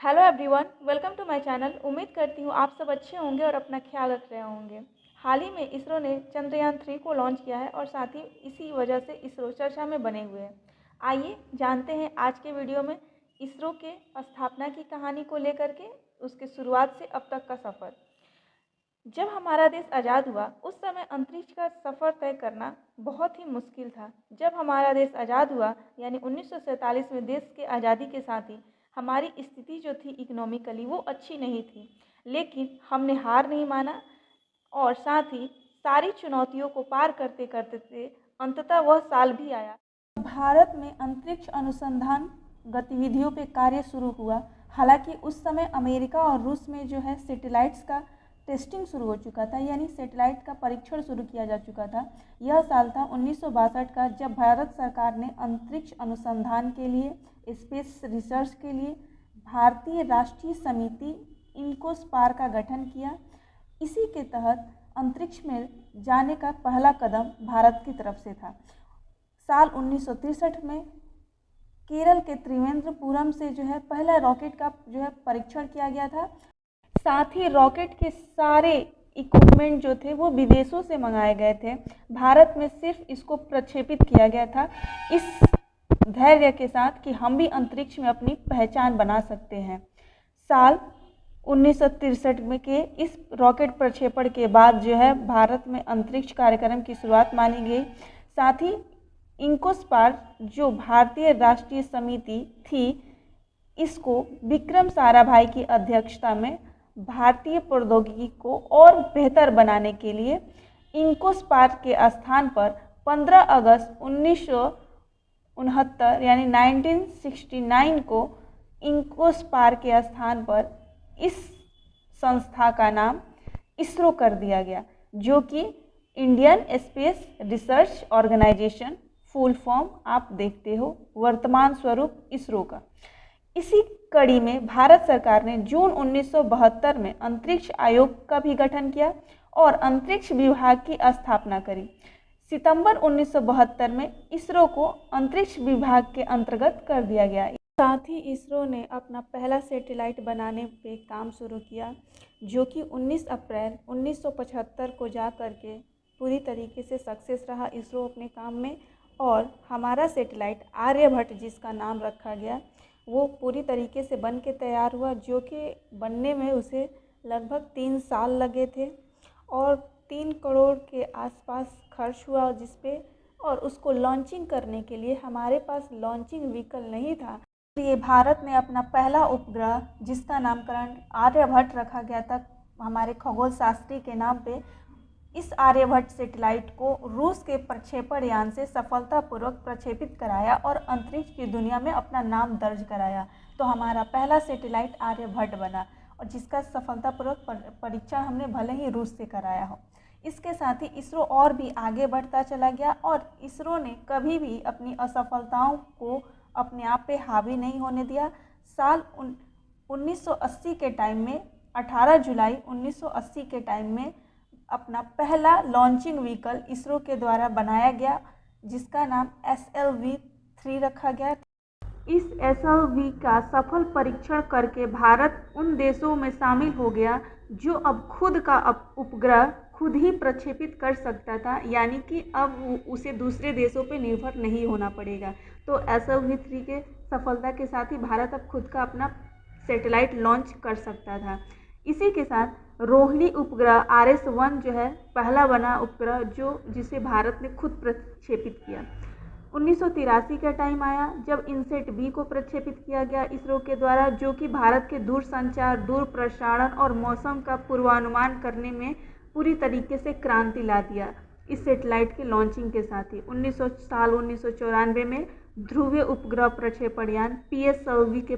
Hello everyone, welcome to my channel. उम्मीद करती हूँ आप सब अच्छे होंगे और अपना ख्याल रख रहे होंगे। हाल ही में इसरो ने चंद्रयान 3 को लॉन्च किया है और साथ ही इसी वजह से इसरो चर्चा में बने हुए हैं। आइए जानते हैं आज के वीडियो में इसरो के स्थापना की कहानी को लेकर के उसके शुरुआत से अब तक का सफ़र। जब हमारा देश आज़ाद हुआ उस समय अंतरिक्ष का सफ़र तय करना बहुत ही मुश्किल था। जब हमारा देश आज़ाद हुआ यानी 1947 में देश के आज़ादी के साथ ही हमारी स्थिति जो थी इकोनॉमिकली वो अच्छी नहीं थी, लेकिन हमने हार नहीं माना और साथ ही सारी चुनौतियों को पार करते करते अंततः वह साल भी आया। भारत में अंतरिक्ष अनुसंधान गतिविधियों पे कार्य शुरू हुआ। हालांकि उस समय अमेरिका और रूस में जो है सैटेलाइट्स का टेस्टिंग शुरू हो चुका था, यानी सैटेलाइट का परीक्षण शुरू किया जा चुका था। यह साल था 1962 का, जब भारत सरकार ने अंतरिक्ष अनुसंधान के लिए, स्पेस रिसर्च के लिए भारतीय राष्ट्रीय समिति इनकोस्पार का गठन किया। इसी के तहत अंतरिक्ष में जाने का पहला कदम भारत की तरफ से था। साल 1963 में केरल के त्रिवेंद्रपुरम से जो है पहला रॉकेट का जो है परीक्षण किया गया था। साथ ही रॉकेट के सारे इक्विपमेंट जो थे वो विदेशों से मंगाए गए थे। भारत में सिर्फ इसको प्रक्षेपित किया गया था इस धैर्य के साथ कि हम भी अंतरिक्ष में अपनी पहचान बना सकते हैं। साल 1963 में के इस रॉकेट प्रक्षेपण के बाद जो है भारत में अंतरिक्ष कार्यक्रम की शुरुआत मानी गई। साथ ही इनकोस्पार जो भारतीय राष्ट्रीय समिति थी, इसको विक्रम साराभाई की अध्यक्षता में भारतीय प्रौद्योगिकी को और बेहतर बनाने के लिए इनकोस्पार के स्थान पर 15 अगस्त 1969 यानी 1969 को इनकोस्पार के स्थान पर इस संस्था का नाम इसरो कर दिया गया, जो कि Indian space research organisation full form आप देखते हो, वर्तमान स्वरूप इसरो का। इसी कड़ी में भारत सरकार ने जून 1972 में अंतरिक्ष आयोग का भी गठन किया और अंतरिक्ष विभाग की स्थापना करी। सितंबर 1972 में इसरो को अंतरिक्ष विभाग के अंतर्गत कर दिया गया। साथ ही इसरो ने अपना पहला सैटेलाइट बनाने पे काम शुरू किया, जो कि 19 अप्रैल 1975 को जा कर के पूरी तरीके से सक्सेस रहा इसरो अपने काम में। और हमारा सैटेलाइट आर्यभट्ट, जिसका नाम रखा गया, वो पूरी तरीके से बन के तैयार हुआ, जो कि बनने में उसे लगभग 3 साल लगे थे और 3 करोड़ के आसपास खर्च हुआ जिस पे, और उसको लॉन्चिंग करने के लिए हमारे पास लॉन्चिंग व्हीकल नहीं था। इसलिए भारत ने अपना पहला उपग्रह, जिसका नामकरण आर्यभट्ट रखा गया था हमारे खगोल शास्त्री के नाम पे, इस आर्यभट्ट सैटेलाइट को रूस के प्रक्षेपण यान से सफलतापूर्वक प्रक्षेपित कराया और अंतरिक्ष की दुनिया में अपना नाम दर्ज कराया। तो हमारा पहला सैटेलाइट आर्यभट्ट बना, और जिसका सफलतापूर्वक परीक्षण हमने भले ही रूस से कराया हो। इसके साथ ही इसरो और भी आगे बढ़ता चला गया और इसरो ने कभी भी अपनी असफलताओं को अपने आप पे हावी नहीं होने दिया। साल 1980 के टाइम में, 18 जुलाई 1980 के टाइम में अपना पहला लॉन्चिंग व्हीकल इसरो के द्वारा बनाया गया, जिसका नाम SLV-3 रखा गया। इस SLV का सफल परीक्षण करके भारत उन देशों में शामिल हो गया जो अब खुद का उपग्रह खुद ही प्रक्षेपित कर सकता था, यानी कि अब उसे दूसरे देशों पर निर्भर नहीं होना पड़ेगा। तो SLV-3 के सफलता के साथ ही भारत अब खुद का अपना सैटेलाइट लॉन्च कर सकता था। इसी के साथ रोहिणी उपग्रह RS-1 जो है पहला बना उपग्रह जिसे भारत ने खुद प्रक्षेपित किया। 1983 का टाइम आया जब इनसेट बी को प्रक्षेपित किया गया इसरो के द्वारा, जो कि भारत के दूरसंचार, दूर प्रसारण और मौसम का पूर्वानुमान करने में पूरी तरीके से क्रांति ला दिया। इस सैटेलाइट के लॉन्चिंग के साथ ही 1994 में ध्रुवीय उपग्रह प्रक्षेपण यान PSLV के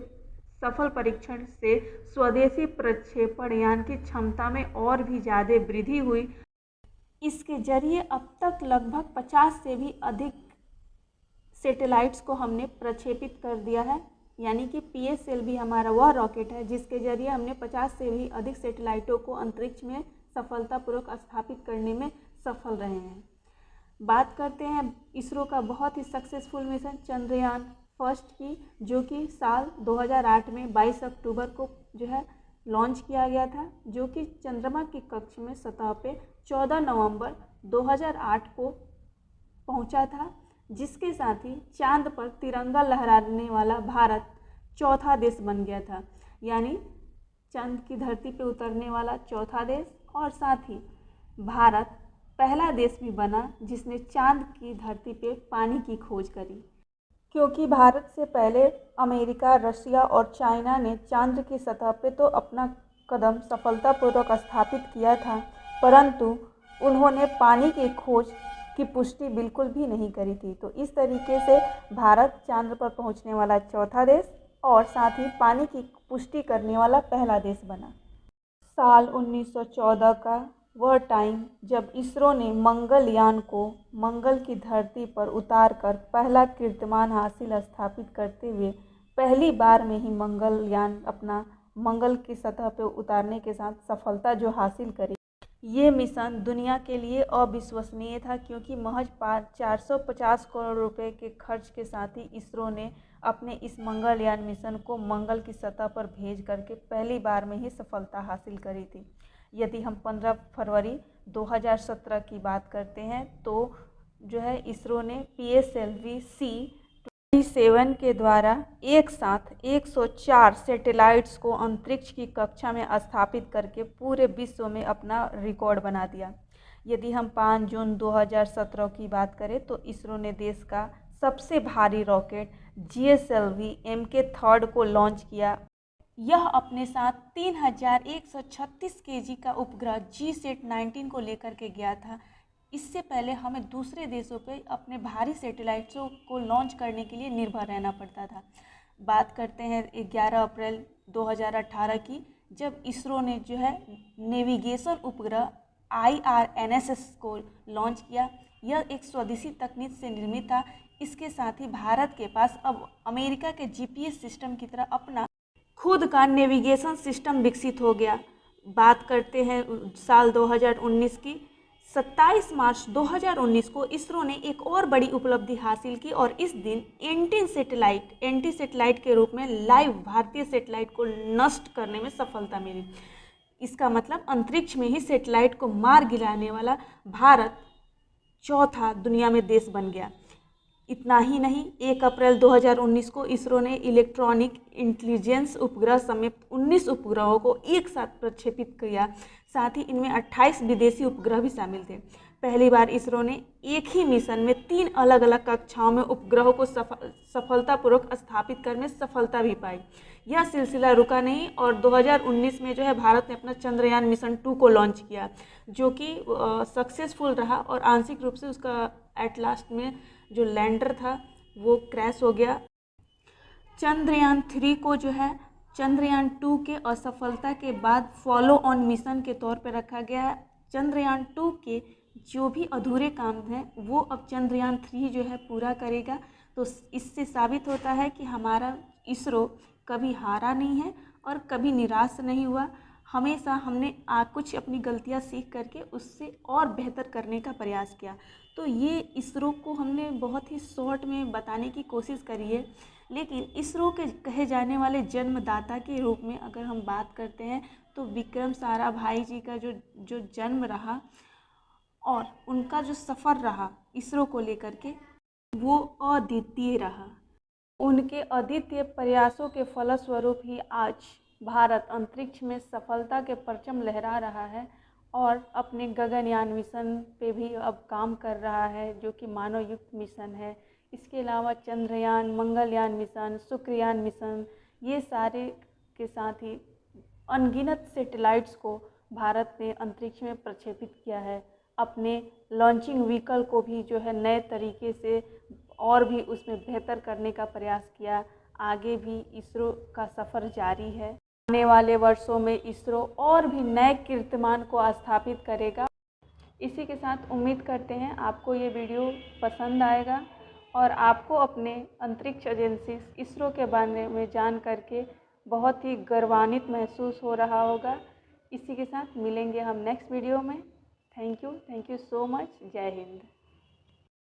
सफल परीक्षण से स्वदेशी प्रक्षेपण यान की क्षमता में और भी ज़्यादा वृद्धि हुई। इसके जरिए अब तक लगभग 50 से भी अधिक सैटेलाइट्स को हमने प्रक्षेपित कर दिया है, यानी कि PSLV हमारा वह रॉकेट है जिसके जरिए हमने 50 से भी अधिक सैटेलाइटों को अंतरिक्ष में सफलतापूर्वक स्थापित करने में सफल रहे हैं। बात करते हैं इसरो का बहुत ही सक्सेसफुल मिशन चंद्रयान फर्स्ट की, जो कि साल 2008 में 22 अक्टूबर को जो है लॉन्च किया गया था, जो कि चंद्रमा की कक्ष में सतह पे 14 नवंबर 2008 को पहुंचा था, जिसके साथ ही चांद पर तिरंगा लहराने वाला भारत चौथा देश बन गया था। यानी चांद की धरती पे उतरने वाला चौथा देश, और साथ ही भारत पहला देश भी बना जिसने चांद की धरती पे पानी की खोज करी। क्योंकि भारत से पहले अमेरिका, रशिया और चाइना ने चांद की सतह पे तो अपना कदम सफलतापूर्वक स्थापित किया था, परंतु उन्होंने पानी की खोज की पुष्टि बिल्कुल भी नहीं करी थी। तो इस तरीके से भारत चांद पर पहुंचने वाला चौथा देश और साथ ही पानी की पुष्टि करने वाला पहला देश बना। साल 1914 का वह टाइम जब इसरो ने मंगलयान को मंगल की धरती पर उतारकर पहला कीर्तिमान हासिल स्थापित करते हुए पहली बार में ही मंगलयान अपना मंगल की सतह पर उतारने के साथ सफलता जो हासिल करी, ये मिशन दुनिया के लिए अविश्वसनीय था, क्योंकि महज 450 करोड़ रुपए के खर्च के साथ ही इसरो ने अपने इस मंगलयान मिशन को मंगल की सतह पर भेज करके पहली बार में ही सफलता हासिल करी थी। यदि हम 15 फरवरी 2017 की बात करते हैं तो जो है इसरो ने PSLV-C-27 के द्वारा एक साथ 104 सैटेलाइट्स को अंतरिक्ष की कक्षा में स्थापित करके पूरे विश्व में अपना रिकॉर्ड बना दिया। यदि हम 5 जून 2017 की बात करें तो इसरो ने देश का सबसे भारी रॉकेट GSLV Mk3 को लॉन्च किया। यह अपने साथ 3136 kg का उपग्रह GSAT-19 को लेकर के गया था। इससे पहले हमें दूसरे देशों पे अपने भारी सैटेलाइट्सों को लॉन्च करने के लिए निर्भर रहना पड़ता था। बात करते हैं 11 अप्रैल 2018 की, जब इसरो ने जो है नेविगेशन उपग्रह IRNSS को लॉन्च किया। यह एक स्वदेशी तकनीक से निर्मित था। इसके साथ ही भारत के पास अब अमेरिका के GPS सिस्टम की तरह अपना खुद का नेविगेशन सिस्टम विकसित हो गया। बात करते हैं साल 2019 की। 27 मार्च 2019 को इसरो ने एक और बड़ी उपलब्धि हासिल की और इस दिन एंटी सैटेलाइट के रूप में लाइव भारतीय सैटेलाइट को नष्ट करने में सफलता मिली। इसका मतलब अंतरिक्ष में ही सैटेलाइट को मार गिराने वाला भारत चौथा दुनिया में देश बन गया। इतना ही नहीं, 1 अप्रैल 2019 को इसरो ने इलेक्ट्रॉनिक इंटेलिजेंस उपग्रह समेत 19 उपग्रहों को एक साथ प्रक्षेपित किया। साथ ही इनमें 28 विदेशी उपग्रह भी शामिल थे। पहली बार इसरो ने एक ही मिशन में 3 अलग अलग कक्षाओं में उपग्रहों को सफलतापूर्वक स्थापित करने में सफलता भी पाई। यह सिलसिला रुका नहीं और 2019 में जो है भारत ने अपना चंद्रयान मिशन 2 को लॉन्च किया, जो कि सक्सेसफुल रहा और आंशिक रूप से उसका एट लास्ट में जो लैंडर था वो क्रैश हो गया। चंद्रयान 3 को जो है चंद्रयान 2 के असफलता के बाद फॉलो ऑन मिशन के तौर पर रखा गया है। चंद्रयान 2 के जो भी अधूरे काम हैं वो अब चंद्रयान 3 जो है पूरा करेगा। तो इससे साबित होता है कि हमारा इसरो कभी हारा नहीं है और कभी निराश नहीं हुआ। हमेशा हमने कुछ अपनी गलतियां सीख करके उससे और बेहतर करने का प्रयास किया। तो ये इसरो को हमने बहुत ही शॉर्ट में बताने की कोशिश करी है, लेकिन इसरो के कहे जाने वाले जन्मदाता के रूप में अगर हम बात करते हैं तो विक्रम साराभाई जी का जो जन्म रहा और उनका जो सफ़र रहा इसरो को लेकर के, वो अद्वितीय रहा। उनके अद्वितीय प्रयासों के फलस्वरूप ही आज भारत अंतरिक्ष में सफलता के परचम लहरा रहा है और अपने गगनयान मिशन पे भी अब काम कर रहा है, जो कि मानवयुक्त मिशन है। इसके अलावा चंद्रयान, मंगलयान मिशन, शुक्रयान मिशन, ये सारे के साथ ही अनगिनत सैटेलाइट्स को भारत ने अंतरिक्ष में प्रक्षेपित किया है। अपने लॉन्चिंग व्हीकल को भी जो है नए तरीके से और भी उसमें बेहतर करने का प्रयास किया। आगे भी इसरो का सफ़र जारी है। आने वाले वर्षों में इसरो और भी नए कीर्तिमान को स्थापित करेगा। इसी के साथ उम्मीद करते हैं आपको ये वीडियो पसंद आएगा और आपको अपने अंतरिक्ष एजेंसी इसरो के बारे में जान करके बहुत ही गर्वान्वित महसूस हो रहा होगा। इसी के साथ मिलेंगे हम नेक्स्ट वीडियो में। Thank you so much. जय हिंद।